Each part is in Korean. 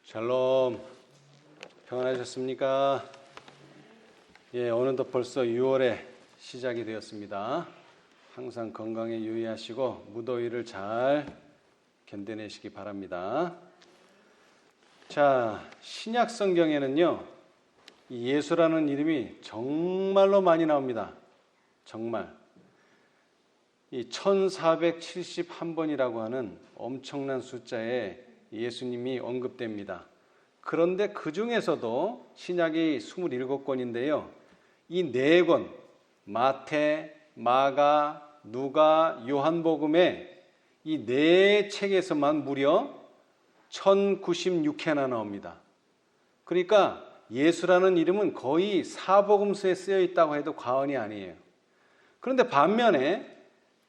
샬롬, 평안하셨습니까? 어느덧 벌써 6월에 시작이 되었습니다. 항상 건강에 유의하시고 무더위를 잘 견뎌내시기 바랍니다. 자, 신약 성경에는요, 이 예수라는 이름이 정말로 많이 나옵니다. 정말. 이 1471번이라고 하는 엄청난 숫자에 예수님이 언급됩니다. 그런데 그 중에서도 신약이 27권인데요. 이 4권, 마태, 마가, 누가, 요한복음에 이 4책에서만 무려 1096회나 나옵니다. 그러니까 예수라는 이름은 거의 사복음서에 쓰여 있다고 해도 과언이 아니에요. 그런데 반면에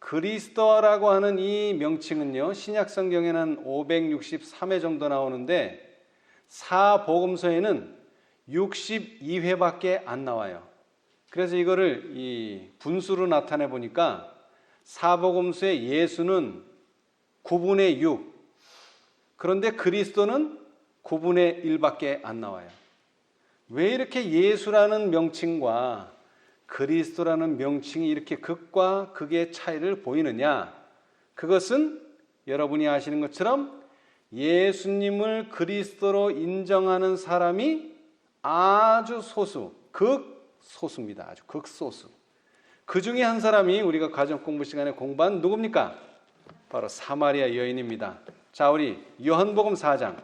그리스도라고 하는 이 명칭은요, 신약 성경에는 563회 정도 나오는데 사복음서에는 62회밖에 안 나와요. 그래서 이거를 이 분수로 나타내 보니까 사복음서의 예수는 9분의 6, 그런데 그리스도는 9분의 1밖에 안 나와요. 왜 이렇게 예수라는 명칭과 그리스도라는 명칭이 이렇게 극과 극의 차이를 보이느냐? 그것은 여러분이 아시는 것처럼 예수님을 그리스도로 인정하는 사람이 아주 소수, 극소수입니다. 아주 극소수. 그 중에 한 사람이 우리가 가정 공부 시간에 공부한 누굽니까? 바로 사마리아 여인입니다. 자, 우리 요한복음 4장.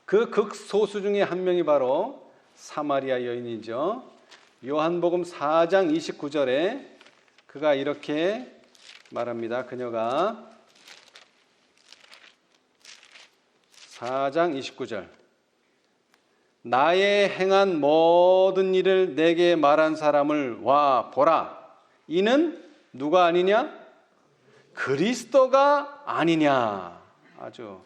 그 극소수 중에 한 명이 바로 사마리아 여인이죠. 요한복음 4장 29절에 그가 이렇게 말합니다. 그녀가 4장 29절, 나의 행한 모든 일을 내게 말한 사람을 와 보라. 이는 누가 아니냐? 그리스도가 아니냐. 아주.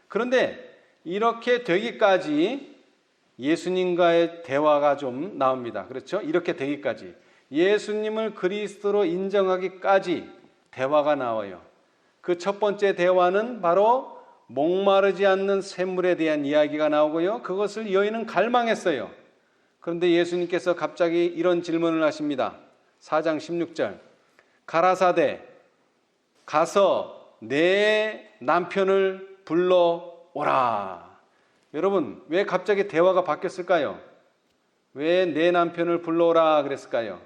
그런데 이렇게 되기까지 예수님과의 대화가 좀 나옵니다. 그렇죠? 이렇게 되기까지, 예수님을 그리스도로 인정하기까지 대화가 나와요. 그 첫 번째 대화는 바로 목마르지 않는 샘물에 대한 이야기가 나오고요. 그것을 여인은 갈망했어요. 그런데 예수님께서 갑자기 이런 질문을 하십니다. 4장 16절, 가라사대 가서 내 남편을 불러오라. 여러분, 왜 갑자기 대화가 바뀌었을까요? 왜 내 남편을 불러오라 그랬을까요?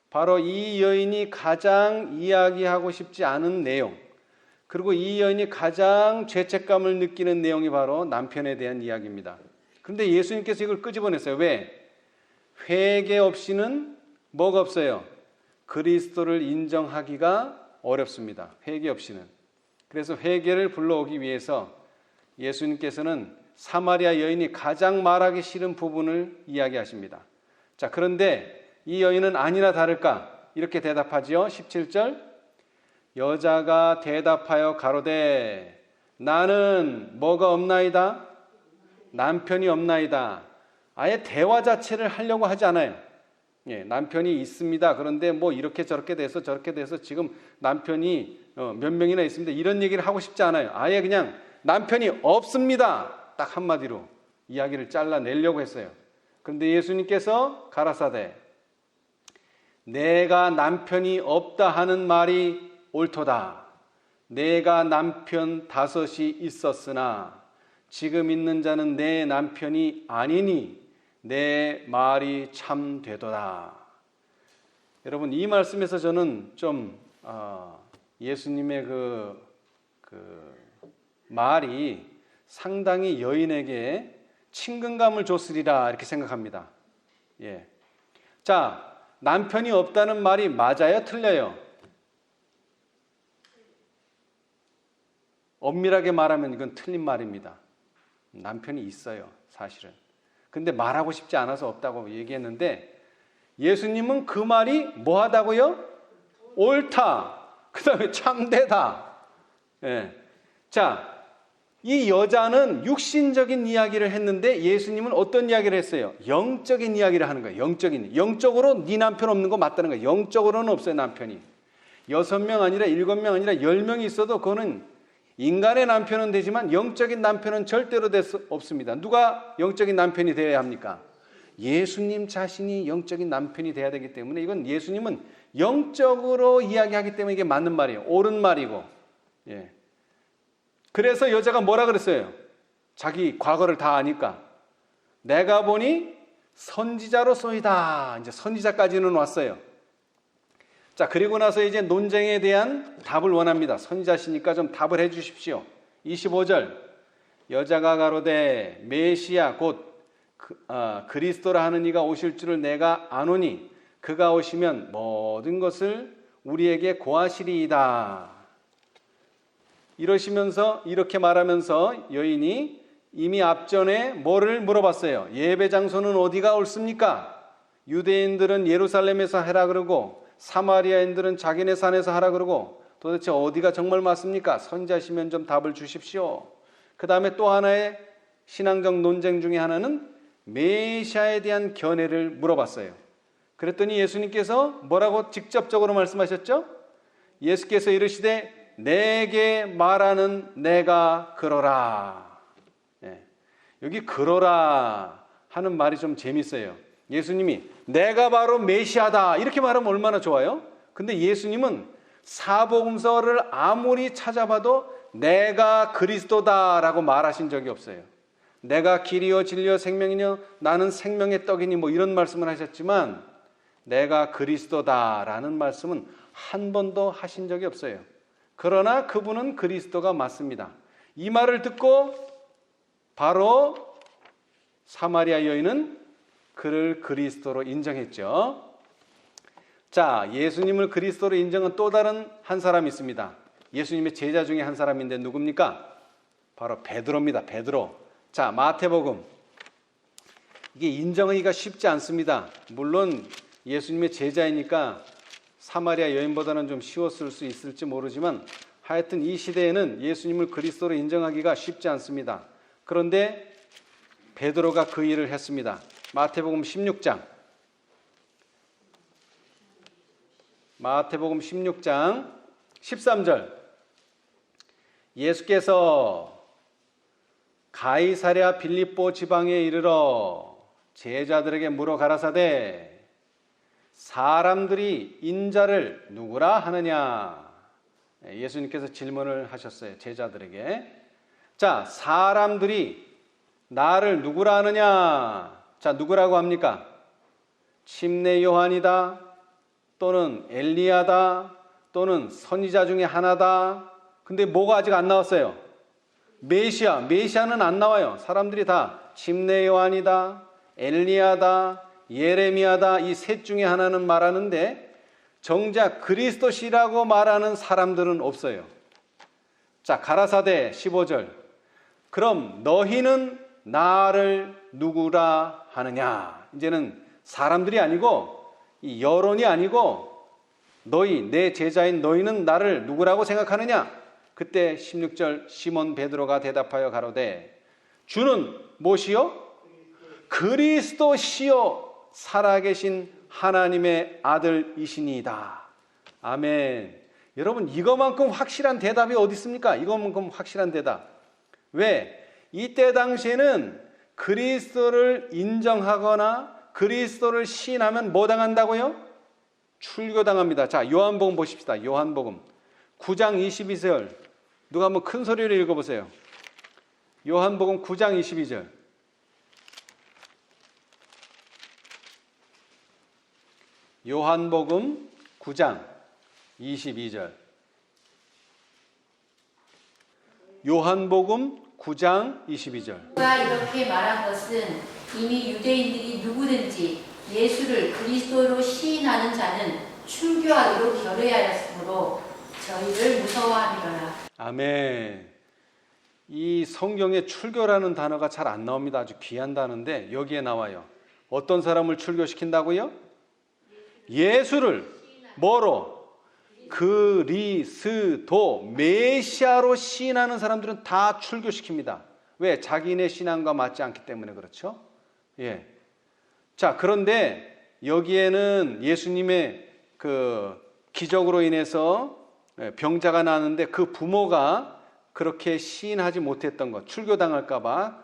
바로 이 여인이 가장 이야기하고 싶지 않은 내용, 그리고 이 여인이 가장 죄책감을 느끼는 내용이 바로 남편에 대한 이야기입니다. 그런데 예수님께서 이걸 끄집어냈어요. 왜? 회개 없이는 뭐가 없어요? 그리스도를 인정하기가 어렵습니다. 회개 없이는. 그래서 회개를 불러오기 위해서 예수님께서는 사마리아 여인이 가장 말하기 싫은 부분을 이야기하십니다. 자, 그런데 이 여인은 아니나 다를까 이렇게 대답하지요. 17절, 여자가 대답하여 가로되 나는 뭐가 없나이다? 남편이 없나이다. 아예 대화 자체를 하려고 하지 않아요. 남편이 있습니다. 그런데 뭐 이렇게 저렇게 돼서 저렇게 돼서 지금 남편이 몇 명이나 있습니다. 이런 얘기를 하고 싶지 않아요. 아예 그냥 남편이 없습니다. 딱 한마디로 이야기를 잘라내려고 했어요. 그런데 예수님께서 가라사대 내가 남편이 없다 하는 말이 옳도다. 내가 남편 5이 있었으나 지금 있는 자는 내 남편이 아니니 내 말이 참 되도다. 여러분, 이 말씀에서 저는 좀 예수님의 그 말이 상당히 여인에게 친근감을 줬으리라 이렇게 생각합니다. 자, 남편이 없다는 말이 맞아요? 틀려요? 엄밀하게 말하면 이건 틀린 말입니다. 남편이 있어요, 사실은. 근데 말하고 싶지 않아서 없다고 얘기했는데 예수님은 그 말이 뭐하다고요? 옳다. 그 다음에 참되다. 자, 이 여자는 육신적인 이야기를 했는데 예수님은 어떤 이야기를 했어요? 영적인 이야기를 하는 거예요. 영적으로 네 남편 없는 거 맞다는 거예요. 영적으로는 없어요, 남편이. 6명 아니라 7명 아니라 10명이 있어도 그거는 인간의 남편은 되지만 영적인 남편은 절대로 될 수 없습니다. 누가 영적인 남편이 되어야 합니까? 예수님 자신이 영적인 남편이 돼야 되기 때문에 이건 예수님은 영적으로 이야기하기 때문에 이게 맞는 말이에요. 옳은 말이고. 예. 그래서 여자가 뭐라 그랬어요? 자기 과거를 다 아니까. 내가 보니 선지자로소이다. 이제 선지자까지는 왔어요. 자, 그리고 나서 이제 논쟁에 대한 답을 원합니다. 선지자시니까 좀 답을 해 주십시오. 25절. 여자가 가로되 메시아 곧 그리스도라 하는 이가 오실 줄을 내가 아노니 그가 오시면 모든 것을 우리에게 고하시리이다. 이러시면서 이렇게 말하면서 여인이 이미 앞전에 뭐를 물어봤어요? 예배 장소는 어디가 옳습니까? 유대인들은 예루살렘에서 하라 그러고 사마리아인들은 자기네 산에서 하라 그러고 도대체 어디가 정말 맞습니까? 선지자시면 좀 답을 주십시오. 그 다음에 또 하나의 신앙적 논쟁 중에 하나는 메시아에 대한 견해를 물어봤어요. 그랬더니 예수님께서 뭐라고 직접적으로 말씀하셨죠? 예수께서 이르시되 내게 말하는 내가 그러라. 예. 여기 그러라 하는 말이 좀 재밌어요. 예수님이 내가 바로 메시아다 이렇게 말하면 얼마나 좋아요? 근데 예수님은 사복음서를 아무리 찾아봐도 내가 그리스도다라고 말하신 적이 없어요. 내가 길이요 진리요 생명이요 나는 생명의 떡이니 뭐 이런 말씀을 하셨지만 내가 그리스도다라는 말씀은 한 번도 하신 적이 없어요. 그러나 그분은 그리스도가 맞습니다. 이 말을 듣고 바로 사마리아 여인은 그를 그리스도로 인정했죠. 자, 예수님을 그리스도로 인정한 또 다른 한 사람이 있습니다. 예수님의 제자 중에 한 사람인데 누굽니까? 바로 베드로입니다. 베드로. 자, 마태복음. 이게 인정하기가 쉽지 않습니다. 물론 예수님의 제자이니까 사마리아 여인보다는 좀 쉬웠을 수 있을지 모르지만 하여튼 이 시대에는 예수님을 그리스도로 인정하기가 쉽지 않습니다. 그런데 베드로가 그 일을 했습니다. 마태복음 16장. 마태복음 16장 13절. 예수께서 가이사랴 빌립보 지방에 이르러 제자들에게 물어 가라사대 사람들이 인자를 누구라 하느냐. 예수님께서 질문을 하셨어요. 제자들에게. 자, 사람들이 나를 누구라 하느냐. 자, 누구라고 합니까? 침례 요한이다. 또는 엘리야다. 또는 선지자 중에 하나다. 근데 뭐가 아직 안 나왔어요? 메시아. 메시아는 안 나와요. 사람들이 다 침례 요한이다. 엘리야다. 예레미야다. 이 셋 중에 하나는 말하는데 정작 그리스도시라고 말하는 사람들은 없어요. 자, 가라사대 15절. 그럼 너희는 나를 누구라 하느냐. 이제는 사람들이 아니고 이 여론이 아니고 너희 내 제자인 너희는 나를 누구라고 생각하느냐. 그때 16절 시몬 베드로가 대답하여 가로되 주는 무엇이요? 그리스도시요 살아계신 하나님의 아들이시니이다. 아멘. 여러분 이거만큼 확실한 대답이 어디 있습니까? 이거만큼 확실한 대답. 왜? 이때 당시에는 그리스도를 인정하거나 그리스도를 시인하면 뭐 당한다고요? 출교당합니다. 자, 요한복음 보십시다. 요한복음 9장 22절. 누가 한번 큰 소리로 읽어보세요. 요한복음 9장 22절. 요한복음 9장 22절. 요한복음 9장 22절. 그가 이렇게 말한 것은 이미 유대인들이 누구든지 예수를 그리스도로 시인하는 자는 출교하기로 결의하였으므로 저희를 무서워함이로라. 아멘. 이 성경에 출교라는 단어가 잘 안 나옵니다. 아주 귀한 단어인데 여기에 나와요. 어떤 사람을 출교시킨다고요? 예수를 뭐로? 그리스도 메시아로 시인하는 사람들은 다 출교시킵니다. 왜? 자기네 신앙과 맞지 않기 때문에 그렇죠. 예. 자, 그런데 여기에는 예수님의 그 기적으로 인해서 병자가 나는데 그 부모가 그렇게 시인하지 못했던 것, 출교당할까봐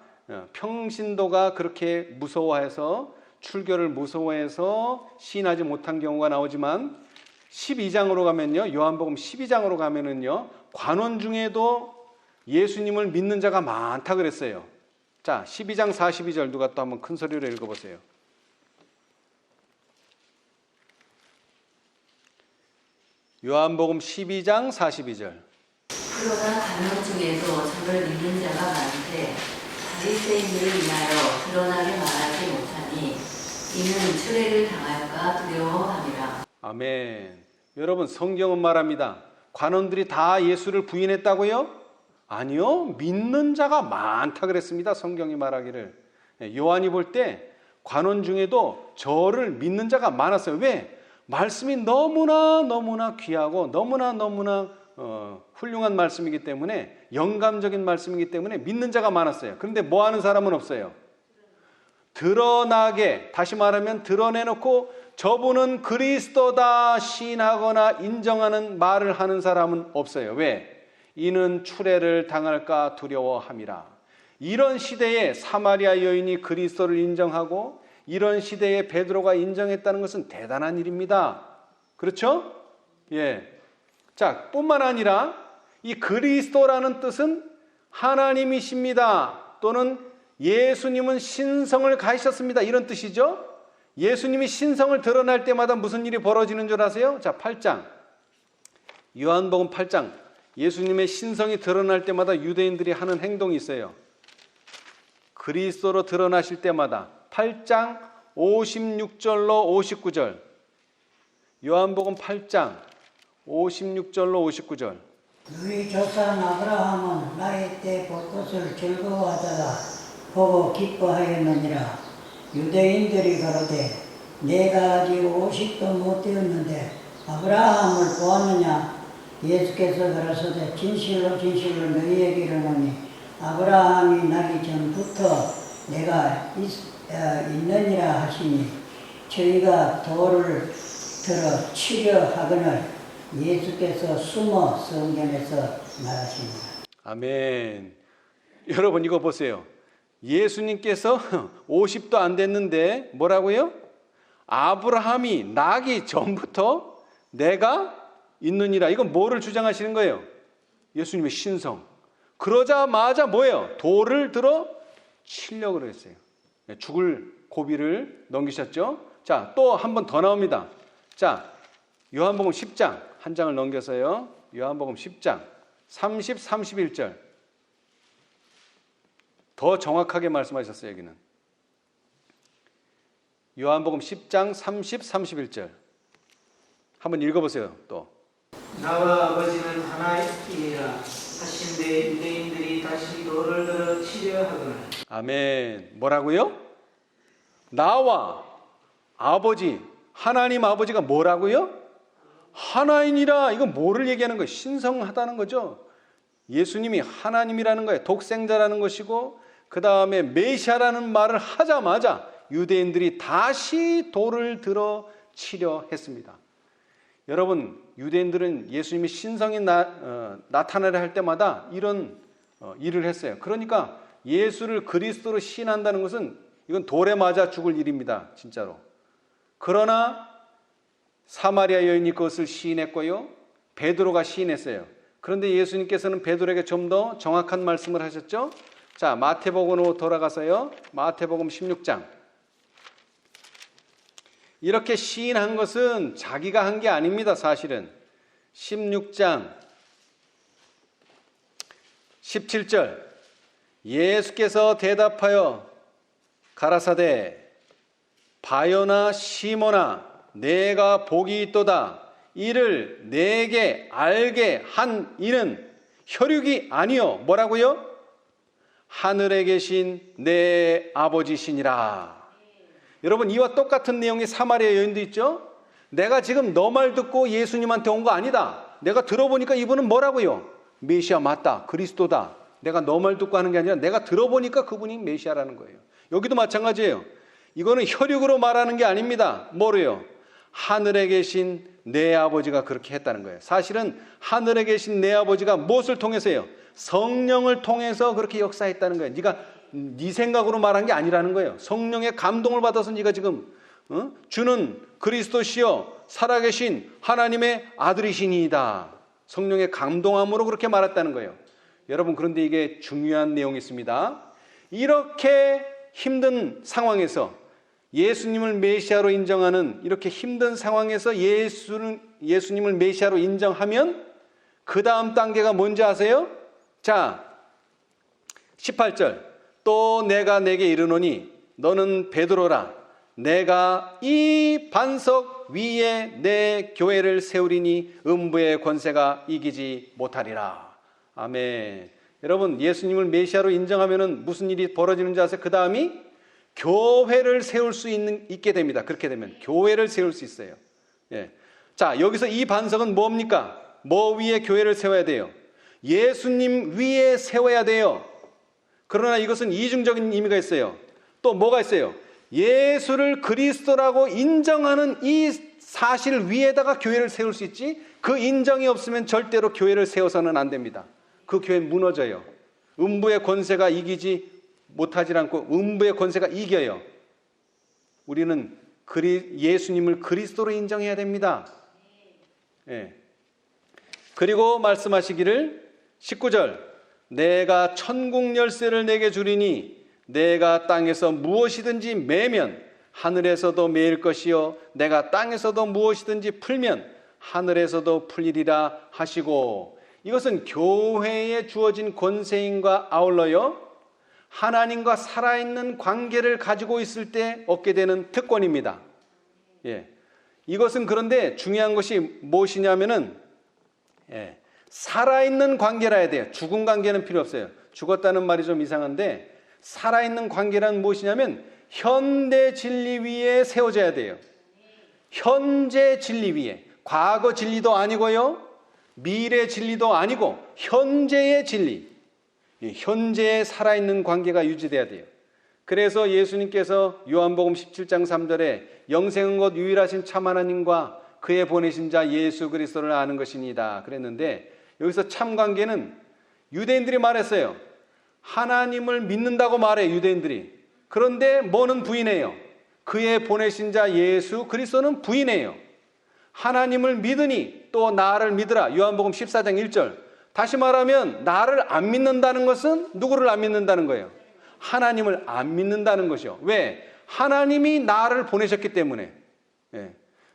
평신도가 그렇게 무서워해서 출교를 무서워해서 시인하지 못한 경우가 나오지만 12장으로 가면요, 요한복음 12장으로 가면은요, 관원 중에도 예수님을 믿는 자가 많다 그랬어요. 자, 12장 42절 누가 또 한번 큰 소리로 읽어보세요. 요한복음 12장 42절. 그러나 관원 중에도 저를 믿는 자가 많은데 바리새인들을 인하여 드러나게 말하지 못하니 이는 추례를 당할까 두려워함이라. 아멘. 여러분, 성경은 말합니다. 관원들이 다 예수를 부인했다고요? 아니요. 믿는 자가 많다 그랬습니다. 성경이 말하기를. 요한이 볼 때 관원 중에도 저를 믿는 자가 많았어요. 왜? 말씀이 너무나 귀하고 너무나 훌륭한 말씀이기 때문에, 영감적인 말씀이기 때문에 믿는 자가 많았어요. 그런데 뭐 하는 사람은 없어요. 드러나게, 다시 말하면 드러내놓고 저분은 그리스도다 시인하거나 인정하는 말을 하는 사람은 없어요. 왜? 이는 추례를 당할까 두려워함이라. 이런 시대에 사마리아 여인이 그리스도를 인정하고 이런 시대에 베드로가 인정했다는 것은 대단한 일입니다. 그렇죠? 예. 자, 뿐만 아니라 이 그리스도라는 뜻은 하나님이십니다. 또는 예수님은 신성을 가지셨습니다. 이런 뜻이죠. 예수님이 신성을 드러날 때마다 무슨 일이 벌어지는 줄 아세요? 자, 8장. 요한복음 8장. 예수님의 신성이 드러날 때마다 유대인들이 하는 행동이 있어요. 그리스도로 드러나실 때마다 8장 56절로 59절. 요한복음 8장 56절로 59절. 너희 조상 아브라함은 나의 때 볼 것을 즐거워하다가 보고 기뻐하였느니라. 유대인들이 가로되 내가 아직 50도 못 되었는데 아브라함을 보았느냐? 예수께서 가라사대 진실로 너희에게 이르노니 아브라함이 나기 전부터 내가 있느니라 하시니 저희가 돌을 들어 치려 하거늘 예수께서 숨어 성전에서 말하십니다. 아멘. 여러분 이거 보세요. 예수님께서 50도 안 됐는데 뭐라고요? 아브라함이 나기 전부터 내가 있느니라. 이건 뭐를 주장하시는 거예요? 예수님의 신성. 그러자마자 뭐예요? 돌을 들어 치려고 그랬어요. 죽을 고비를 넘기셨죠? 자, 또 한 번 더 나옵니다. 자, 요한복음 10장 한 장을 넘겨서요. 요한복음 10장 30, 31절. 더 정확하게 말씀하셨어요, 여기는. 요한복음 10장 30, 31절. 한번 읽어보세요, 또. 나와 아버지는 하나이니라 하신데 유대인들이 다시 돌을 들어 치려 하거늘. 아멘. 뭐라고요? 나와 아버지, 하나님 아버지가 뭐라고요? 하나이니라. 이건 뭐를 얘기하는 거예요? 신성하다는 거죠. 예수님이 하나님이라는 거예요. 독생자라는 것이고, 그 다음에 메시아라는 말을 하자마자 유대인들이 다시 돌을 들어 치려 했습니다. 여러분, 유대인들은 예수님이 신성이 나타나려 할 때마다 이런 일을 했어요. 그러니까 예수를 그리스도로 시인한다는 것은 이건 돌에 맞아 죽을 일입니다. 진짜로. 그러나 사마리아 여인이 그것을 시인했고요. 베드로가 시인했어요. 그런데 예수님께서는 베드로에게 좀 더 정확한 말씀을 하셨죠. 자, 마태복음으로 돌아가서요. 마태복음 16장. 이렇게 시인한 것은 자기가 한 게 아닙니다. 사실은 16장 17절. 예수께서 대답하여 가라사대 바요나 시몬아 내가 복이 있도다. 이를 내게 알게 한 이는 혈육이 아니요 뭐라고요? 하늘에 계신 내 아버지시니라. 여러분, 이와 똑같은 내용이 사마리아 여인도 있죠. 내가 지금 너 말 듣고 예수님한테 온 거 아니다. 내가 들어보니까 이분은 뭐라고요? 메시아 맞다, 그리스도다. 내가 너 말 듣고 하는 게 아니라 내가 들어보니까 그분이 메시아라는 거예요. 여기도 마찬가지예요. 이거는 혈육으로 말하는 게 아닙니다. 뭐래요? 하늘에 계신 내 아버지가 그렇게 했다는 거예요. 사실은 하늘에 계신 내 아버지가 무엇을 통해서요? 성령을 통해서 그렇게 역사했다는 거예요. 네가 네 생각으로 말한 게 아니라는 거예요. 성령의 감동을 받아서 네가 지금 주는 그리스도시여 살아계신 하나님의 아들이시니이다. 성령의 감동함으로 그렇게 말했다는 거예요. 여러분, 그런데 이게 중요한 내용이 있습니다. 이렇게 힘든 상황에서 예수님을 메시아로 인정하는 이렇게 힘든 상황에서 예수님을 메시아로 인정하면 그 다음 단계가 뭔지 아세요? 자, 18절. 또 내가 내게 이르노니 너는 베드로라. 내가 이 반석 위에 내 교회를 세우리니 음부의 권세가 이기지 못하리라. 아멘. 여러분, 예수님을 메시아로 인정하면 무슨 일이 벌어지는지 아세요? 그 다음이 교회를 세울 수 있게 됩니다. 그렇게 되면 교회를 세울 수 있어요. 예. 자, 여기서 이 반석은 뭡니까? 뭐 위에 교회를 세워야 돼요? 예수님 위에 세워야 돼요. 그러나 이것은 이중적인 의미가 있어요. 또 뭐가 있어요? 예수를 그리스도라고 인정하는 이 사실 위에다가 교회를 세울 수 있지, 그 인정이 없으면 절대로 교회를 세워서는 안 됩니다. 그 교회는 무너져요. 음부의 권세가 이기지 못하지 않고 음부의 권세가 이겨요. 우리는 예수님을 그리스도로 인정해야 됩니다. 예. 그리고 말씀하시기를 19절. 내가 천국 열쇠를 내게 주리니 내가 땅에서 무엇이든지 매면 하늘에서도 매일 것이요 내가 땅에서도 무엇이든지 풀면 하늘에서도 풀리리라 하시고, 이것은 교회에 주어진 권세인과 아울러요 하나님과 살아있는 관계를 가지고 있을 때 얻게 되는 특권입니다. 예. 이것은 그런데 중요한 것이 무엇이냐면은 살아있는 관계라 해야 돼요. 죽은 관계는 필요 없어요. 죽었다는 말이 좀 이상한데 살아있는 관계란 무엇이냐면 현대 진리 위에 세워져야 돼요. 현재 진리 위에. 과거 진리도 아니고요 미래 진리도 아니고 현재의 진리, 현재의 살아있는 관계가 유지돼야 돼요. 그래서 예수님께서 요한복음 17장 3절에 영생은 곧 유일하신 참 하나님과 그의 보내신 자 예수 그리스도를 아는 것이니이다 그랬는데, 여기서 참 관계는 유대인들이 말했어요. 하나님을 믿는다고 말해 유대인들이. 그런데 뭐는 부인해요? 그의 보내신 자 예수 그리스도는 부인해요. 하나님을 믿으니 또 나를 믿으라. 요한복음 14장 1절. 다시 말하면 나를 안 믿는다는 것은 누구를 안 믿는다는 거예요? 하나님을 안 믿는다는 것이요. 왜? 하나님이 나를 보내셨기 때문에.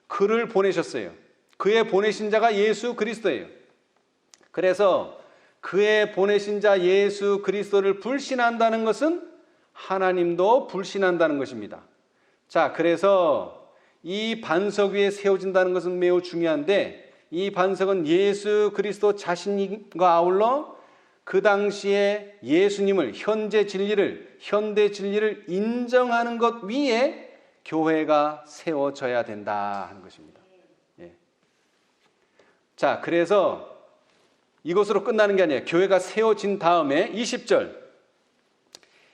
그를 보내셨어요. 그의 보내신 자가 예수 그리스도예요. 그래서 그의 보내신 자 예수 그리스도를 불신한다는 것은 하나님도 불신한다는 것입니다. 자, 그래서 이 반석 위에 세워진다는 것은 매우 중요한데, 이 반석은 예수 그리스도 자신과 아울러 그 당시에 예수님을 현대 진리를 인정하는 것 위에 교회가 세워져야 된다 하는 것입니다. 예. 자, 그래서 이것으로 끝나는 게 아니에요. 교회가 세워진 다음에 20절.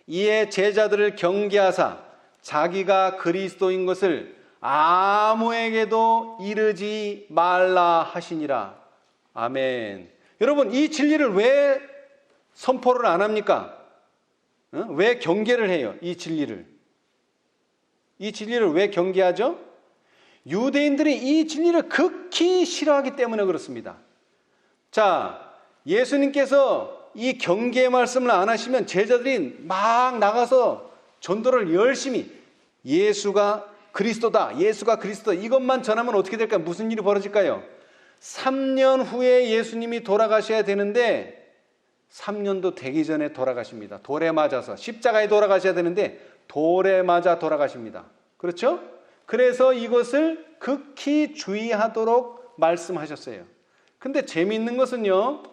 이에 제자들을 경계하사 자기가 그리스도인 것을 아무에게도 이르지 말라 하시니라. 아멘. 여러분, 이 진리를 왜 선포를 안 합니까? 왜 경계를 해요? 이 진리를 왜 경계하죠? 유대인들이 이 진리를 극히 싫어하기 때문에 그렇습니다. 자, 예수님께서 이 경계의 말씀을 안 하시면 제자들이 막 나가서 전도를 열심히 예수가 그리스도다, 예수가 그리스도 이것만 전하면 어떻게 될까요? 무슨 일이 벌어질까요? 3년 후에 예수님이 돌아가셔야 되는데 3년도 되기 전에 돌아가십니다. 돌에 맞아서 십자가에 돌아가셔야 되는데 돌에 맞아 돌아가십니다. 그렇죠? 그래서 이것을 극히 주의하도록 말씀하셨어요. 근데 재미있는 것은요,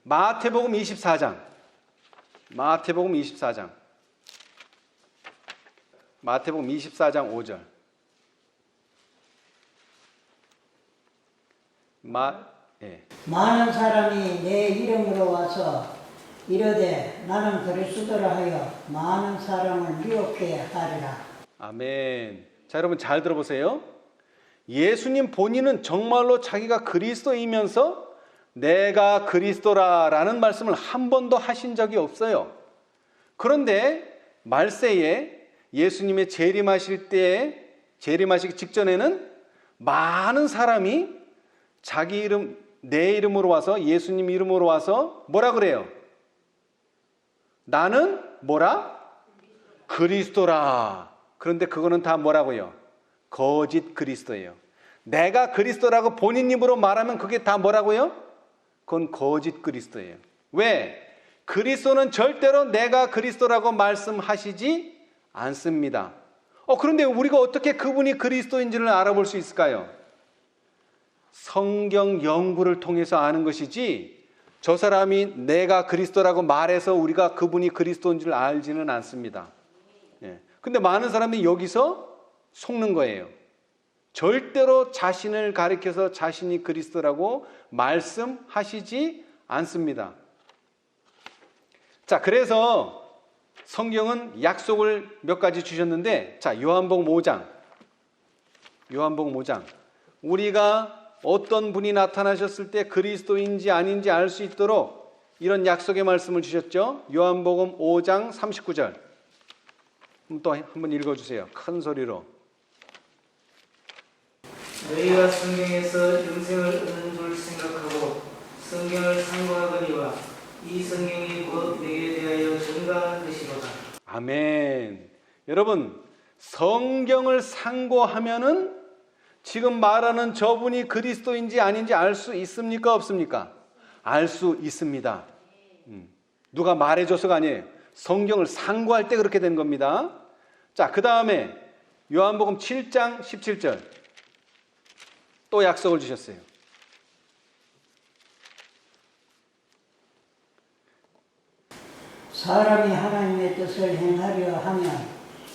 마태복음 24장 5절. 많은 사람이 내 이름으로 와서 이르되 나는 그리스도라 하여 많은 사람을 미혹해 하리라. 아멘. 자, 여러분 잘 들어보세요. 예수님 본인은 정말로 자기가 그리스도이면서 내가 그리스도라라는 말씀을 한 번도 하신 적이 없어요. 그런데 말세에 예수님의 재림하실 때, 재림하시기 직전에는 많은 사람이 자기 이름, 내 이름으로 와서, 예수님 이름으로 와서 뭐라 그래요? 나는 뭐라? 그리스도라. 그런데 그거는 다 뭐라고요? 거짓 그리스도예요. 내가 그리스도라고 본인 입으로 말하면 그게 다 뭐라고요? 그건 거짓 그리스도예요. 왜? 그리스도는 절대로 내가 그리스도라고 말씀하시지 않습니다. 그런데 우리가 어떻게 그분이 그리스도인지를 알아볼 수 있을까요? 성경 연구를 통해서 아는 것이지, 저 사람이 내가 그리스도라고 말해서 우리가 그분이 그리스도인 줄 알지는 않습니다. 근데 많은 사람들이 여기서 속는 거예요. 절대로 자신을 가리켜서 자신이 그리스도라고 말씀하시지 않습니다. 자, 그래서 성경은 약속을 몇 가지 주셨는데, 자, 요한복음 5장. 우리가 어떤 분이 나타나셨을 때 그리스도인지 아닌지 알 수 있도록 이런 약속의 말씀을 주셨죠. 요한복음 5장 39절. 또 한번 읽어주세요. 큰 소리로. 너희가 성경에서 영생을 얻는 줄 생각하고 성경을 상고하거니와 이 성경이 곧 내게 대하여 증거하는 것이로다. 아멘. 여러분, 성경을 상고하면은 지금 말하는 저분이 그리스도인지 아닌지 알 수 있습니까? 없습니까? 알 수 있습니다. 누가 말해줘서가 아니에요. 성경을 상고할 때 그렇게 된 겁니다. 자, 그 다음에 요한복음 7장 17절. 또 약속을 주셨어요. 사람이 하나님의 뜻을 행하려 하면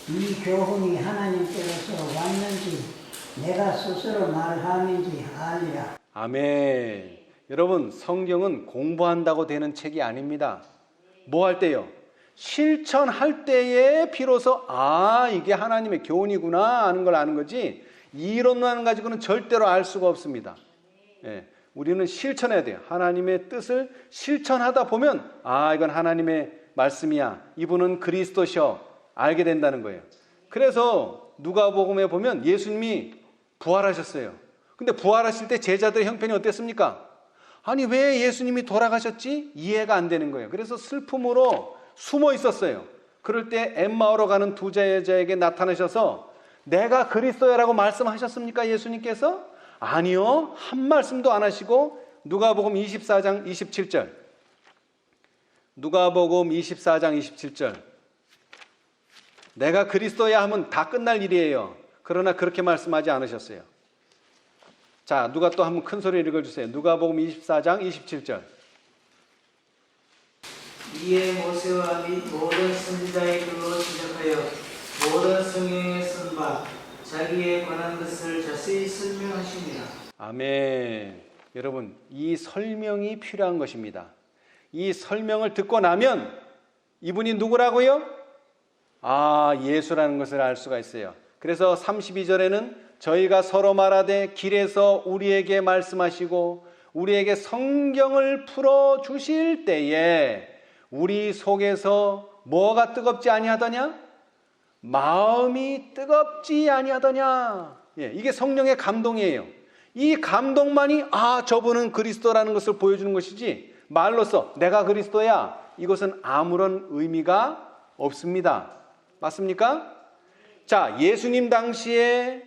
이 교훈이 하나님께로서 왔는지 내가 스스로 말함인지 알리라. 아멘. 여러분, 성경은 공부한다고 되는 책이 아닙니다. 뭐 할 때요? 실천할 때에 비로소 이게 하나님의 교훈이구나 하는 걸 아는 거지, 이론만 가지고는 절대로 알 수가 없습니다. 우리는 실천해야 돼요. 하나님의 뜻을 실천하다 보면 이건 하나님의 말씀이야, 이분은 그리스도셔, 알게 된다는 거예요. 그래서 누가복음에 보면 예수님이 부활하셨어요. 근데 부활하실 때 제자들의 형편이 어땠습니까? 아니, 왜 예수님이 돌아가셨지? 이해가 안 되는 거예요. 그래서 슬픔으로 숨어 있었어요. 그럴 때 엠마오로 가는 두 제자에게 나타나셔서 내가 그리스도야라고 말씀하셨습니까? 예수님께서? 아니요, 한 말씀도 안 하시고 누가복음 24장 27절. 누가복음 24장 27절. 내가 그리스도야 하면 다 끝날 일이에요. 그러나 그렇게 말씀하지 않으셨어요. 자, 누가 또 한번 큰 소리로 읽어주세요. 누가복음 24장 27절. 이에 모세와 및 모든 선지자의 글로 시작하여 모든 성경에 쓴 바 자기에 관한 것을 자세히 설명하시니라. 아멘. 여러분, 이 설명이 필요한 것입니다. 이 설명을 듣고 나면 이분이 누구라고요? 예수라는 것을 알 수가 있어요. 그래서 32절에는 저희가 서로 말하되 길에서 우리에게 말씀하시고 우리에게 성경을 풀어주실 때에 우리 속에서 뭐가 뜨겁지 아니하더냐? 마음이 뜨겁지 아니하더냐? 이게 성령의 감동이에요. 이 감동만이 저분은 그리스도라는 것을 보여주는 것이지, 말로써 내가 그리스도야, 이것은 아무런 의미가 없습니다. 맞습니까? 자, 예수님 당시에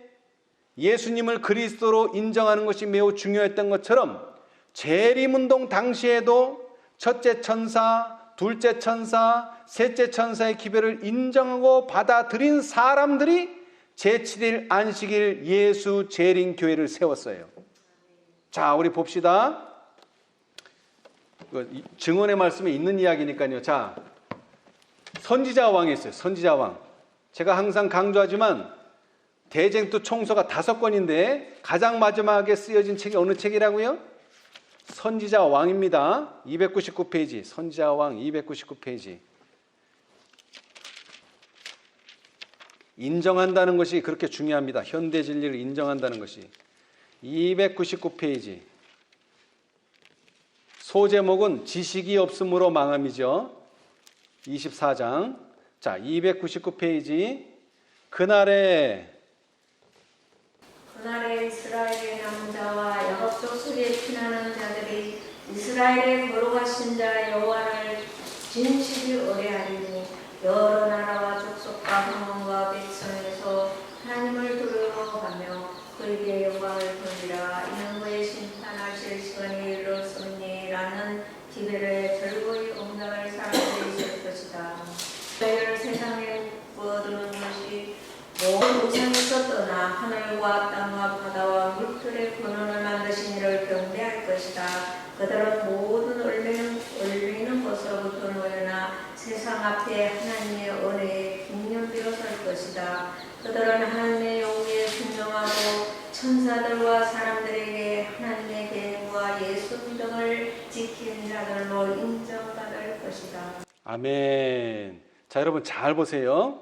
예수님을 그리스도로 인정하는 것이 매우 중요했던 것처럼 재림운동 당시에도 첫째 천사, 둘째 천사, 셋째 천사의 기별을 인정하고 받아들인 사람들이 제7일 안식일 예수 재림교회를 세웠어요. 자, 우리 봅시다. 증언의 말씀에 있는 이야기니까요. 자, 선지자 왕이 있어요. 선지자 왕. 제가 항상 강조하지만 대쟁투 총서가 5권인데 가장 마지막에 쓰여진 책이 어느 책이라고요? 선지자 왕입니다. 299페이지. 선지자 왕 299페이지. 인정한다는 것이 그렇게 중요합니다. 현대 진리를 인정한다는 것이. 299페이지. 소제목은 지식이 없으므로 망함이죠. 24장. 자, 299페이지. 그날에 이스라엘의 남자와 야곱 족속에 피난하는 자들이 이스라엘의 거룩하신 자 여호와를 진실이 의뢰하리니 여러 나라와 족속과 방언과 백성에서 하나님을 두려워하며 그에게 영광을 돌리라. 이는 그의 심판하실 시간이 이르렀으니라는 기별에 절거의 응답할 사람들이 있을 것이다. 이스라엘 세상에 모든 것이 모든 우상에서 떠나 하늘과 땅과 바다와 물들의 근원을 만드신 이를 경배할 것이다. 그들은 모든 얼리는 것으로부터 놓여나 세상 앞에 하나님의 은혜에 빈념되어 설 것이다. 그들은 하나님의 용기에 순종하고 천사들과 사람들에게 하나님의 계명과 예수 믿음을 지킨 자들로 인정받을 것이다. 아멘. 자, 여러분 잘 보세요.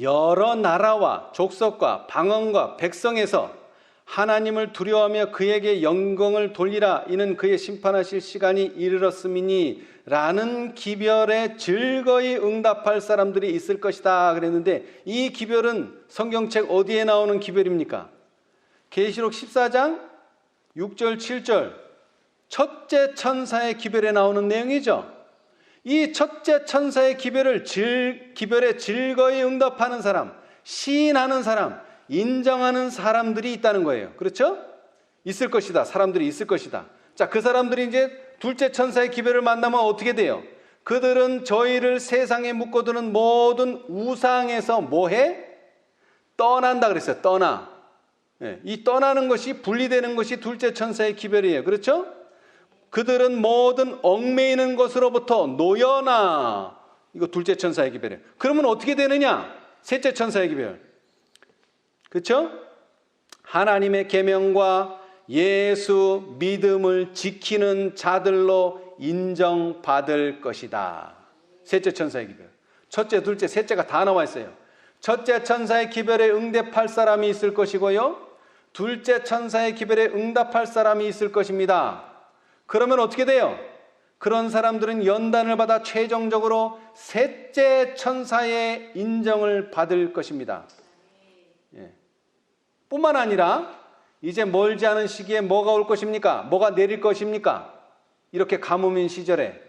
여러 나라와 족속과 방언과 백성에서 하나님을 두려워하며 그에게 영광을 돌리라. 이는 그의 심판하실 시간이 이르렀음이니 라는 기별에 즐거이 응답할 사람들이 있을 것이다 그랬는데, 이 기별은 성경책 어디에 나오는 기별입니까? 계시록 14장 6절 7절 첫째 천사의 기별에 나오는 내용이죠. 이 첫째 천사의 기별에 즐거이 응답하는 사람, 시인하는 사람, 인정하는 사람들이 있다는 거예요. 그렇죠? 있을 것이다. 사람들이 있을 것이다. 자, 그 사람들이 이제 둘째 천사의 기별을 만나면 어떻게 돼요? 그들은 저희를 세상에 묶어두는 모든 우상에서 뭐해? 떠난다 그랬어요. 떠나. 이 떠나는 것이, 분리되는 것이 둘째 천사의 기별이에요. 그렇죠? 그들은 모든 얽매이는 것으로부터 놓여나. 이거 둘째 천사의 기별이에요. 그러면 어떻게 되느냐? 셋째 천사의 기별. 그렇죠? 하나님의 계명과 예수 믿음을 지키는 자들로 인정받을 것이다. 셋째 천사의 기별. 첫째, 둘째, 셋째가 다 나와 있어요. 첫째 천사의 기별에 응답할 사람이 있을 것이고요, 둘째 천사의 기별에 응답할 사람이 있을 것입니다. 그러면 어떻게 돼요? 그런 사람들은 연단을 받아 최종적으로 셋째 천사의 인정을 받을 것입니다. 뿐만 아니라 이제 멀지 않은 시기에 뭐가 올 것입니까? 뭐가 내릴 것입니까? 이렇게 가뭄인 시절에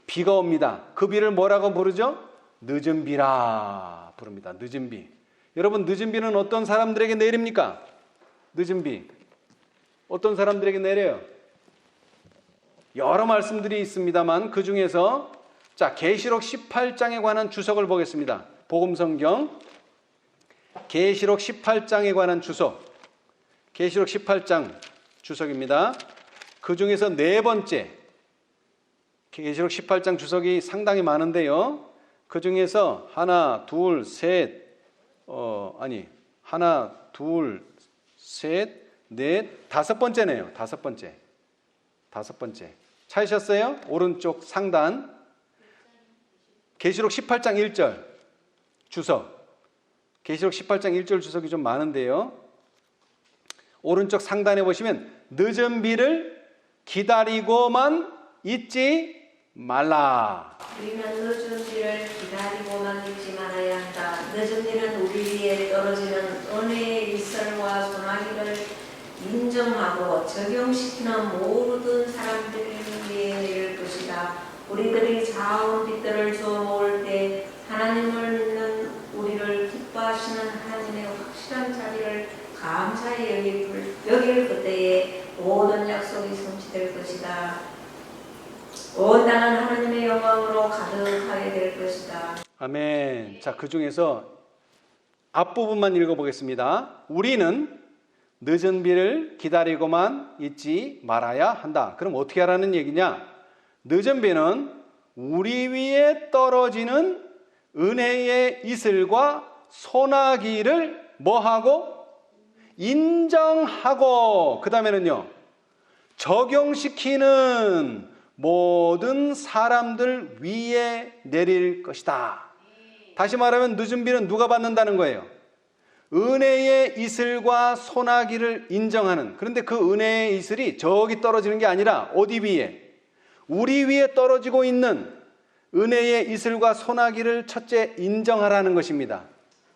비가 옵니다. 그 비를 뭐라고 부르죠? 늦은 비라 부릅니다. 늦은 비. 여러분, 늦은 비는 어떤 사람들에게 내립니까? 늦은 비. 어떤 사람들에게 내려요? 여러 말씀들이 있습니다만 그 중에서 자, 계시록 18장에 관한 주석을 보겠습니다. 복음성경 계시록 18장에 관한 주석. 계시록 18장 주석입니다. 그 중에서 네 번째, 계시록 18장 주석이 상당히 많은데요, 그 중에서 하나, 둘, 셋, 넷, 다섯 번째네요. 다섯 번째. 찾으셨어요? 오른쪽 상단. 계시록 18장 1절 주석. 계시록 18장 1절 주석이 좀 많은데요, 오른쪽 상단에 보시면 늦은 비를 기다리고만 있지 말라. 우리는 늦은 비를 기다리고만 있지 말아야 한다. 늦은 비는 우리 위에 떨어지는 은혜의 이슬과 소나기를 인정하고 적용시키는 모든 사람들 위에 내릴 것이다. 우리들이 자원 빛들을 주워 먹을 때 하나님을 믿는 우리를 기뻐하시는 하나님의 확실한 자리를 감사히 여길 그때에 모든 약속이 성취될 것이다. 온 땅은 하나님의 영광으로 가득하게 될 것이다. 아멘. 자, 그 중에서 앞부분만 읽어보겠습니다. 우리는 늦은 비를 기다리고만 있지 말아야 한다. 그럼 어떻게 하라는 얘기냐? 늦은 비는 우리 위에 떨어지는 은혜의 이슬과 소나기를 뭐하고? 인정하고, 그 다음에는요, 적용시키는 모든 사람들 위에 내릴 것이다. 다시 말하면 늦은 비는 누가 받는다는 거예요? 은혜의 이슬과 소나기를 인정하는, 그런데 그 은혜의 이슬이 저기 떨어지는 게 아니라 어디 위에? 우리 위에 떨어지고 있는 은혜의 이슬과 소나기를 첫째 인정하라는 것입니다.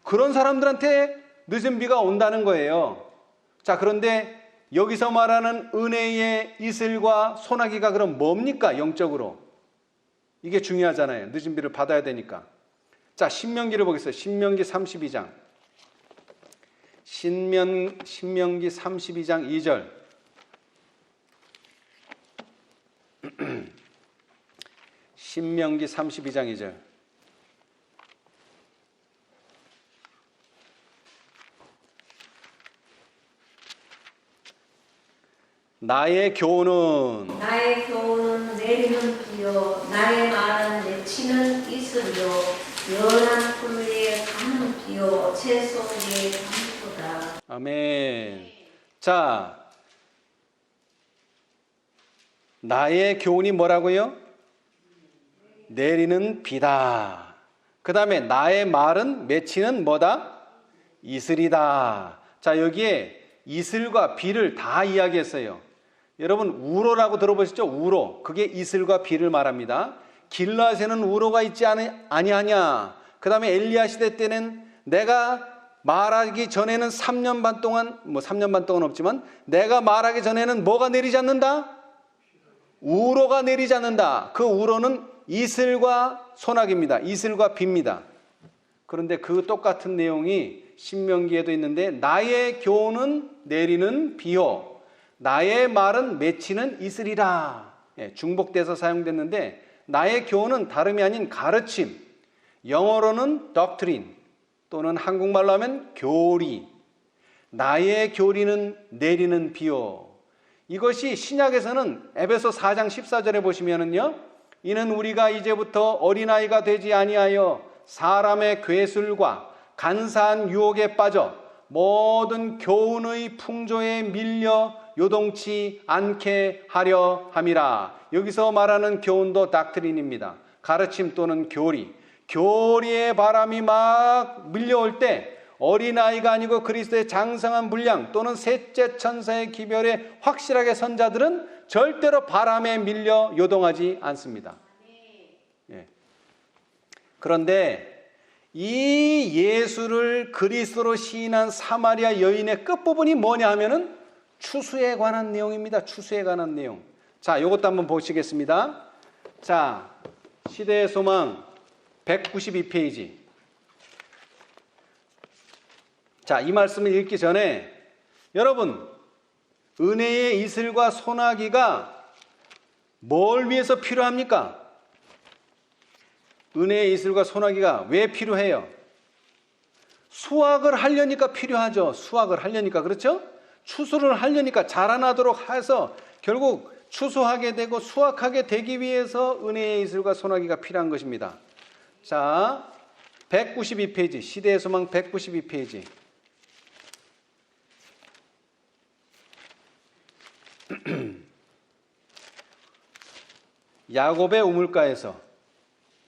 그런 사람들한테 늦은 비가 온다는 거예요. 자, 그런데 여기서 말하는 은혜의 이슬과 소나기가 그럼 뭡니까? 영적으로. 이게 중요하잖아요. 늦은 비를 받아야 되니까. 자, 신명기를 보겠어요. 신명기 32장. 신명기 32장 2절. 신명기 32장 2절. 나의 교훈은 내리는 비요 나의 말은 맺히는 이슬이요 연한 풀 위에 가는 비요 채소 위에 감도다. 아멘. 자, 나의 교훈이 뭐라고요? 내리는 비다. 그 다음에 나의 말은 맺히는 뭐다? 이슬이다. 자, 여기에 이슬과 비를 다 이야기했어요. 여러분, 우로라고 들어보셨죠? 우로. 그게 이슬과 비를 말합니다. 길라앗에는 우로가 있지 아니하냐. 그 다음에 엘리야 시대 때는 내가 말하기 전에는 3년 반 동안, 3년 반 동안 없지만 내가 말하기 전에는 뭐가 내리지 않는다? 우로가 내리지 않는다. 그 우로는 이슬과 소나기입니다. 이슬과 비입니다. 그런데 그 똑같은 내용이 신명기에도 있는데 나의 교훈은 내리는 비요 나의 말은 맺히는 이슬이라. 중복돼서 사용됐는데 나의 교훈은 다름이 아닌 가르침, 영어로는 doctrine 또는 한국말로 하면 교리. 나의 교리는 내리는 비요. 이것이 신약에서는 에베소 4장 14절에 보시면은요, 이는 우리가 이제부터 어린아이가 되지 아니하여 사람의 괴술과 간사한 유혹에 빠져 모든 교훈의 풍조에 밀려 요동치 않게 하려 함이라. 여기서 말하는 교훈도 닥트린입니다. 가르침 또는 교리. 교리의 바람이 막 밀려올 때 어린아이가 아니고 그리스도의 장성한 분량 또는 셋째 천사의 기별에 확실하게 선 자들은 절대로 바람에 밀려 요동하지 않습니다. 예. 그런데 이 예수를 그리스도로 시인한 사마리아 여인의 끝부분이 뭐냐 하면은 추수에 관한 내용입니다. 추수에 관한 내용. 자, 이것도 한번 보시겠습니다. 자, 시대의 소망 192페이지. 자, 이 말씀을 읽기 전에 여러분, 은혜의 이슬과 소나기가 뭘 위해서 필요합니까? 은혜의 이슬과 소나기가 왜 필요해요? 수확을 하려니까 필요하죠. 수확을 하려니까. 그렇죠? 추수를 하려니까 자라나도록 해서 결국 추수하게 되고 수확하게 되기 위해서 은혜의 이슬과 소나기가 필요한 것입니다. 자, 192페이지, 시대의 소망 192페이지. 야곱의 우물가에서.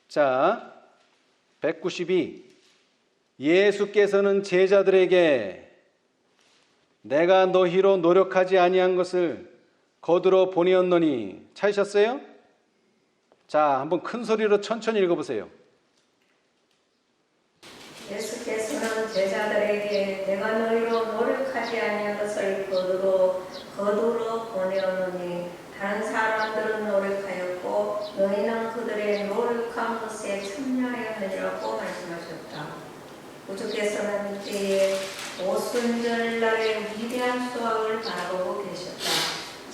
자, 192. 예수께서는 제자들에게 내가 너희로 노력하지 아니한 것을 거두러 보내었노니. 찾으셨어요? 자, 한번 큰 소리로 천천히 읽어보세요. 예수께서는 제자들에게 내가 너희로 노력하지 아니한 것을 거두러 보내었노니 다른 사람들은 노력하였고 너희는 그들의 노력한 것에 참여하였느니라고 말씀하셨다. 우주께서는 이때에 오순절날의 위대한 수확을 바라보고 계셨다.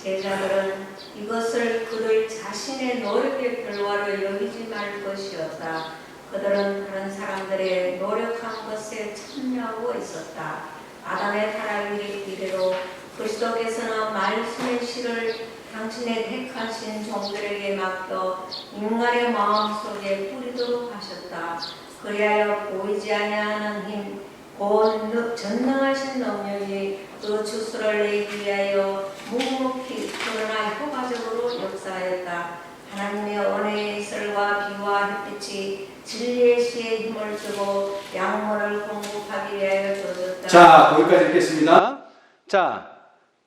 제자들은 이것을 그들 자신의 노력의 결과로 여기지 말 것이었다. 그들은 다른 사람들의 노력한 것에 참여하고 있었다. 아담의 타락이 이래로 그리스도께서는 말씀의 실을 당신의 택하신 종들에게 맡겨 인간의 마음속에 뿌리도록 하셨다. 그리하여 보이지 아니하는 힘, 곧 전능하신 능력이 그 주수를 내기 위하여 묵묵히 그러나 효과적으로 역사하였다. 하나님의 은혜의 이슬과 비와 햇빛이 진리의 시에 힘을 주고 양모를 공급하기 위하여 주어졌다. 거기까지 읽겠습니다. 자,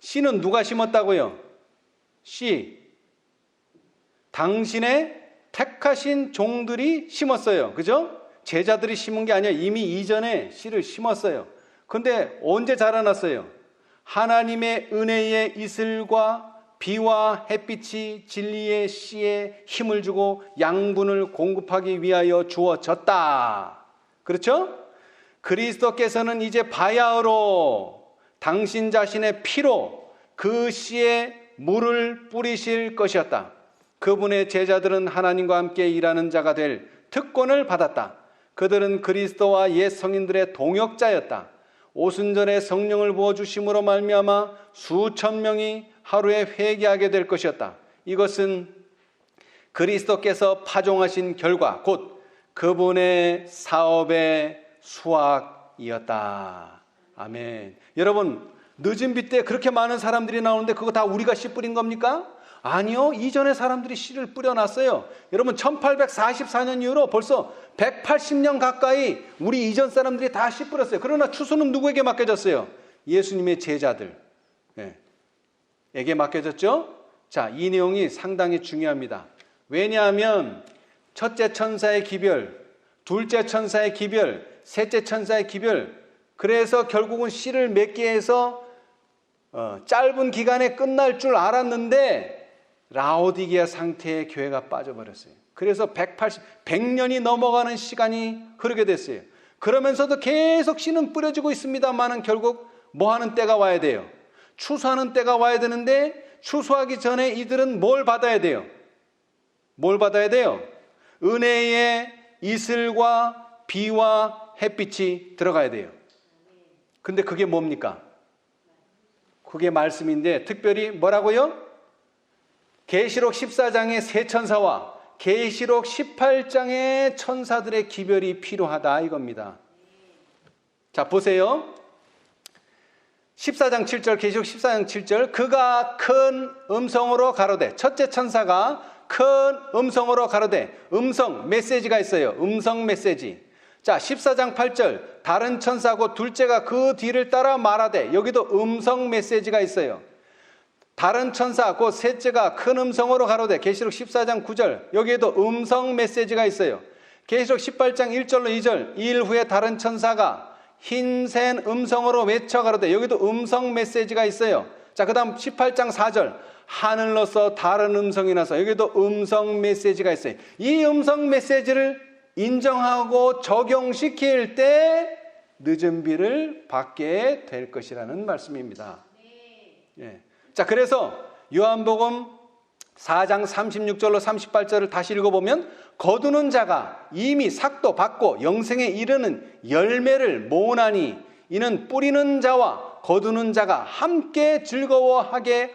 씨는 누가 심었다고요? 씨. 당신의 택하신 종들이 심었어요. 그죠? 제자들이 심은 게 아니라 이미 이전에 씨를 심었어요. 근데 언제 자라났어요? 하나님의 은혜의 이슬과 비와 햇빛이 진리의 씨에 힘을 주고 양분을 공급하기 위하여 주어졌다. 그렇죠? 그리스도께서는 이제 바야흐로 당신 자신의 피로 그 씨에 물을 뿌리실 것이었다. 그분의 제자들은 하나님과 함께 일하는 자가 될 특권을 받았다. 그들은 그리스도와 옛 성인들의 동역자였다. 오순절에 성령을 부어주심으로 말미암아 수천 명이 하루에 회개하게 될 것이었다. 이것은 그리스도께서 파종하신 결과 곧 그분의 사업의 수확이었다. 아멘. 여러분, 늦은 비 때 그렇게 많은 사람들이 나오는데 그거 다 우리가 씨 뿌린 겁니까? 아니요. 이전에 사람들이 씨를 뿌려놨어요. 여러분 1844년 이후로 벌써 180년 가까이 우리 이전 사람들이 다 씨 뿌렸어요. 그러나 추수는 누구에게 맡겨졌어요? 예수님의 제자들 에게 맡겨졌죠. 자, 이 내용이 상당히 중요합니다. 왜냐하면 첫째 천사의 기별, 둘째 천사의 기별, 셋째 천사의 기별, 그래서 결국은 씨를 맺게 해서 짧은 기간에 끝날 줄 알았는데 라오디게아 상태의 교회가 빠져버렸어요. 그래서 100년이 넘어가는 시간이 흐르게 됐어요. 그러면서도 계속 씨는 뿌려지고 있습니다만은 결국 뭐 하는 때가 와야 돼요? 추수하는 때가 와야 되는데 추수하기 전에 이들은 뭘 받아야 돼요? 뭘 받아야 돼요? 은혜의 이슬과 비와 햇빛이 들어가야 돼요. 근데 그게 뭡니까? 그게 말씀인데 특별히 뭐라고요? 계시록 14장의 세 천사와 계시록 18장의 천사들의 기별이 필요하다 이겁니다. 자, 보세요. 14장 7절, 계시록 14장 7절. 그가 큰 음성으로 가로되, 첫째 천사가 큰 음성으로 가로되, 음성 메시지가 있어요. 음성 메시지. 자, 14장 8절. 다른 천사고 둘째가 그 뒤를 따라 말하되, 여기도 음성 메시지가 있어요. 다른 천사, 곧 셋째가 큰 음성으로 가로되, 계시록 14장 9절, 여기에도 음성 메시지가 있어요. 계시록 18장 1절로 2절, 2일 후에 다른 천사가 흰센 음성으로 외쳐 가로되, 여기도 음성 메시지가 있어요. 자, 그 다음 18장 4절, 하늘로서 다른 음성이 나서, 여기도 음성 메시지가 있어요. 이 음성 메시지를 인정하고 적용시킬 때 늦은 비를 받게 될 것이라는 말씀입니다. 예. 자, 그래서 요한복음 4장 36절로 38절을 다시 읽어보면 거두는 자가 이미 삭도 받고 영생에 이르는 열매를 모으나니 이는 뿌리는 자와 거두는 자가 함께 즐거워하게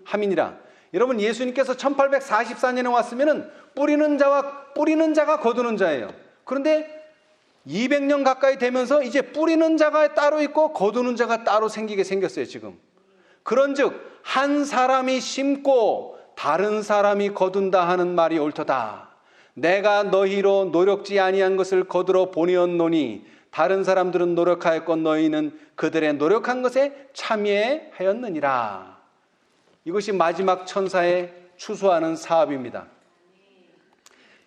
함이니라. 여러분, 예수님께서 1844년에 왔으면 뿌리는 자가 거두는 자예요. 그런데 200년 가까이 되면서 이제 뿌리는 자가 따로 있고 거두는 자가 따로 생기게 생겼어요, 지금. 그런즉 한 사람이 심고 다른 사람이 거둔다 하는 말이 옳도다. 내가 너희로 노력지 아니한 것을 거두러 보내었노니 다른 사람들은 노력하였고 너희는 그들의 노력한 것에 참여하였느니라. 이것이 마지막 천사의 추수하는 사업입니다.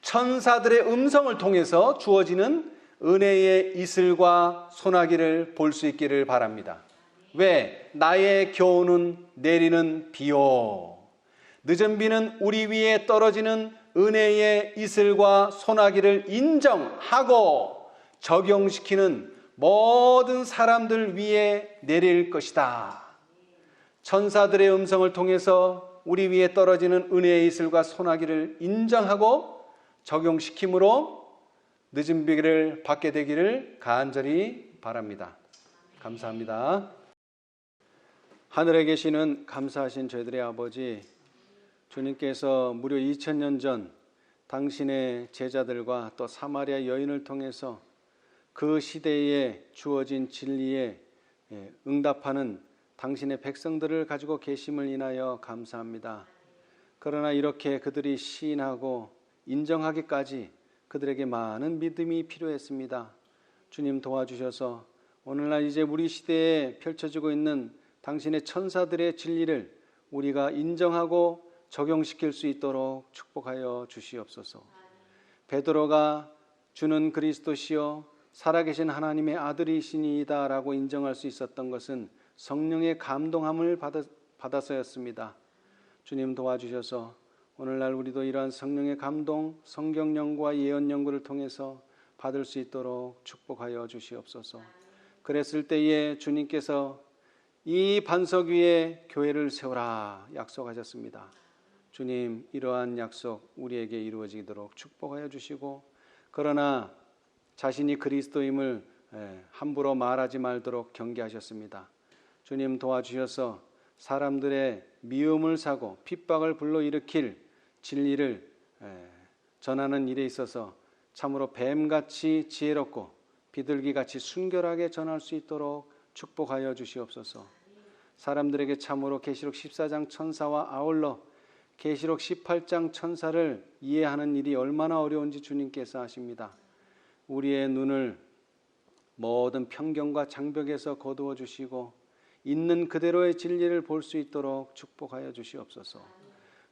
천사들의 음성을 통해서 주어지는 은혜의 이슬과 소나기를 볼 수 있기를 바랍니다. 왜? 나의 교훈은 내리는 비요. 늦은 비는 우리 위에 떨어지는 은혜의 이슬과 소나기를 인정하고 적용시키는 모든 사람들 위에 내릴 것이다. 천사들의 음성을 통해서 우리 위에 떨어지는 은혜의 이슬과 소나기를 인정하고 적용시킴으로 늦은 비를 받게 되기를 간절히 바랍니다. 감사합니다. 하늘에 계시는 감사하신 저희들의 아버지, 주님께서 무려 2000년 전 당신의 제자들과 또 사마리아 여인을 통해서 그 시대에 주어진 진리에 응답하는 당신의 백성들을 가지고 계심을 인하여 감사합니다. 그러나 이렇게 그들이 시인하고 인정하기까지 그들에게 많은 믿음이 필요했습니다. 주님 도와주셔서 오늘날 이제 우리 시대에 펼쳐지고 있는 당신의 천사들의 진리를 우리가 인정하고 적용시킬 수 있도록 축복하여 주시옵소서. 베드로가 주는 그리스도시요 살아계신 하나님의 아들이시니이다 라고 인정할 수 있었던 것은 성령의 감동함을 받아서였습니다. 주님 도와주셔서 오늘날 우리도 이러한 성령의 감동, 성경 연구와 예언 연구를 통해서 받을 수 있도록 축복하여 주시옵소서. 그랬을 때에 주님께서 이 반석 위에 교회를 세우라 약속하셨습니다. 주님, 이러한 약속 우리에게 이루어지도록 축복하여 주시고, 그러나 자신이 그리스도임을 함부로 말하지 말도록 경계하셨습니다. 주님 도와주셔서 사람들의 미움을 사고 핍박을 불러일으킬 진리를 전하는 일에 있어서 참으로 뱀같이 지혜롭고 비둘기같이 순결하게 전할 수 있도록 축복하여 주시옵소서. 사람들에게 참으로 계시록 14장 천사와 아울러 계시록 18장 천사를 이해하는 일이 얼마나 어려운지 주님께서 아십니다. 우리의 눈을 모든 편견과 장벽에서 거두어 주시고 있는 그대로의 진리를 볼 수 있도록 축복하여 주시옵소서.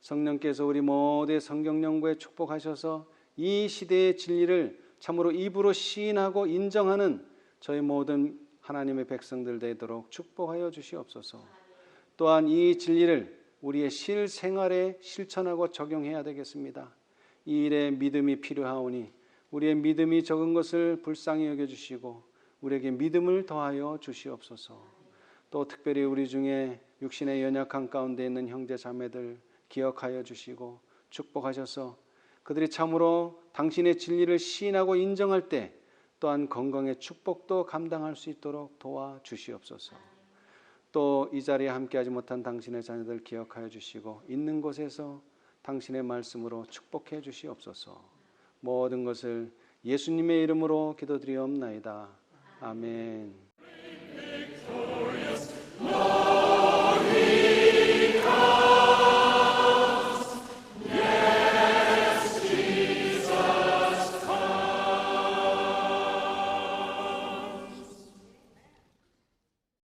성령께서 우리 모두의 성경 연구에 축복하셔서 이 시대의 진리를 참으로 입으로 시인하고 인정하는 저희 모든 하나님의 백성들 되도록 축복하여 주시옵소서. 또한 이 진리를 우리의 실생활에 실천하고 적용해야 되겠습니다. 이 일에 믿음이 필요하오니 우리의 믿음이 적은 것을 불쌍히 여겨주시고 우리에게 믿음을 더하여 주시옵소서. 또 특별히 우리 중에 육신의 연약한 가운데 있는 형제 자매들 기억하여 주시고 축복하셔서 그들이 참으로 당신의 진리를 시인하고 인정할 때 또한 건강의 축복도 감당할 수 있도록 도와주시옵소서. 또 이 자리에 함께하지 못한 당신의 자녀들 기억하여 주시고 있는 곳에서 당신의 말씀으로 축복해 주시옵소서. 모든 것을 예수님의 이름으로 기도드리옵나이다. 아멘.